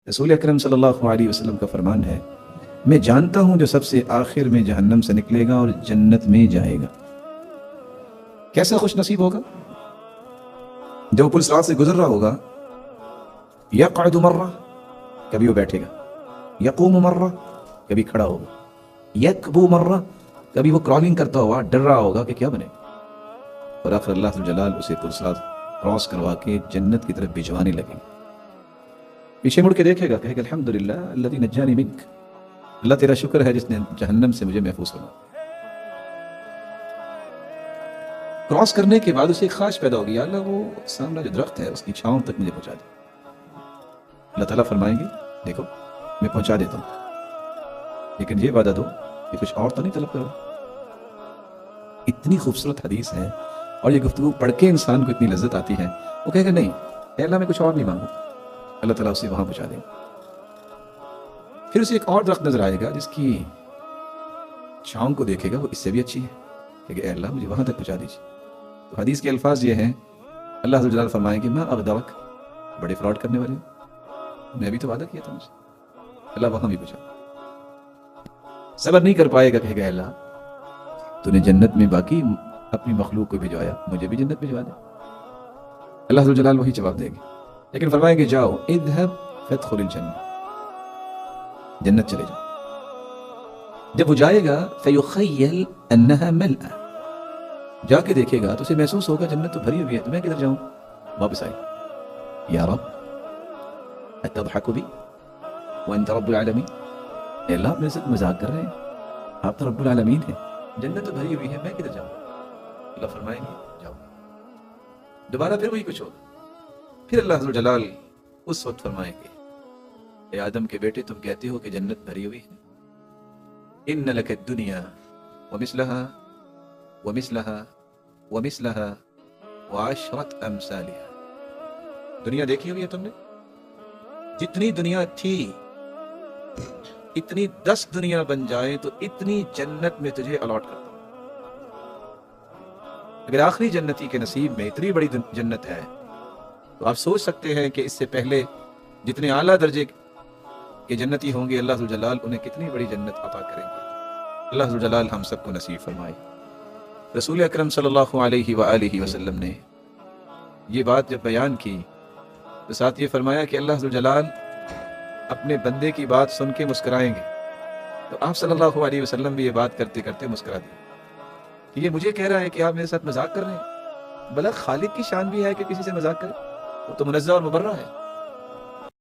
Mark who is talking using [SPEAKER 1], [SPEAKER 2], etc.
[SPEAKER 1] رسول اکرم صلی اللہ علیہ وسلم کا فرمان ہے، میں جانتا ہوں جو سب سے آخر میں جہنم سے نکلے گا اور جنت میں جائے گا۔ کیسا خوش نصیب ہوگا؟ جو پل صراط سے گزر رہا ہوگا، یقعد مرہ، کبھی وہ بیٹھے گا، یقوم مرہ، کبھی کھڑا ہوگا، یکبو مرہ، کبھی وہ کرالنگ کرتا ہوا ڈر رہا ہوگا کہ کیا بنے، اور آخر اللہ جلال اسے پل صراط کراس کروا کے جنت کی طرف بھجوانے لگے گا۔ پیچھے مڑ کے دیکھے گا، کہے گا الحمدللہ الذی نجانی منک، اللہ تیرا شکر ہے جس نے جہنم سے مجھے محفوظ کرا۔ کراس کرنے کے بعد اسے ایک خواہش پیدا ہوگی، اللہ وہ سامنے جو درخت ہے اس کی چھاؤں تک مجھے پہنچا دے۔ اللہ تعالیٰ فرمائیں گے دیکھو میں پہنچا دیتا ہوں، لیکن یہ وعدہ دو کہ کچھ اور تو نہیں طلب کرو۔ اتنی خوبصورت حدیث ہے، اور یہ گفتگو پڑھ کے انسان کو اتنی لذت آتی ہے، وہ کہے گا نہیں اے اللہ میں کچھ اور نہیں مانگوں، اللہ تعالیٰ اسے وہاں پہنچا دیں گے۔ پھر اسے ایک اور درخت نظر آئے گا جس کی چھاؤں کو دیکھے گا وہ اس سے بھی اچھی ہے، کہ اے اللہ مجھے وہاں تک پہنچا دیجیے۔ تو حدیث کے الفاظ یہ ہیں، اللہ عز و جلال فرمائیں گے ما اغدرک، بڑے فراڈ کرنے والے ہو، میں بھی تو وعدہ کیا تھا مجھ سے، اللہ وہاں بھی پہنچا۔ صبر نہیں کر پائے گا، کہے گا اے اللہ تو نے جنت میں باقی اپنی مخلوق کو بھجوایا، مجھے بھی جنت بھجوا دے۔ اللہ عز و جلال وہی جواب دیں گے، لیکن فرمائیں گے جاؤ اذهب فادخل الجنہ، جنت چلے جاؤ۔ جب وہ جائے گا فیخیل انہا ملأ، جا کے دیکھے گا تو اسے محسوس ہوگا جنت تو بھری ہوئی ہے، تو میں کدھر جاؤں؟ واپس آئے، یا رب اتضحک بی وانت رب العالمین، اے اللہ آپ میرے ساتھ مذاق کر رہے ہیں، آپ تو رب العالمین ہیں، جنت تو بھری ہوئی ہے، میں کدھر جاؤں؟ اللہ فرمائیں گے جاؤ۔ دوبارہ پھر وہی کچھ ہوگا، پھر اللہ عز و جلال اس وقت فرمائیں گے اے آدم کے بیٹے تم کہتے ہو کہ جنت بھری ہوئی ہے، ان لک الدنیا ومثلها ومثلها ومثلها وعشرت امثالها، دنیا دیکھی ہوئی ہے تم نے؟ جتنی دنیا تھی اتنی 10 دنیا بن جائے تو اتنی جنت میں تجھے الاٹ کرتا ہوں۔ اگر آخری جنتی کے نصیب میں اتنی بڑی جنت ہے تو آپ سوچ سکتے ہیں کہ اس سے پہلے جتنے اعلیٰ درجے کے جنتی ہوں گے اللہ جلال انہیں کتنی بڑی جنت عطا کریں گے۔ اللہ جلال ہم سب کو نصیب فرمائے۔ رسول اکرم صلی اللہ علیہ وآلہ وسلم نے یہ بات جب بیان کی تو ساتھ یہ فرمایا کہ اللہ جلال اپنے بندے کی بات سن کے مسکرائیں گے، تو آپ صلی اللہ علیہ وسلم بھی یہ بات کرتے کرتے مسکرا دیں کہ یہ مجھے کہہ رہا ہے کہ آپ میرے ساتھ مذاق کر رہے ہیں، بلکہ خالق کی شان بھی ہے کہ کسی سے مذاق کرے، وہ تو منزہ اور مبرہ ہے۔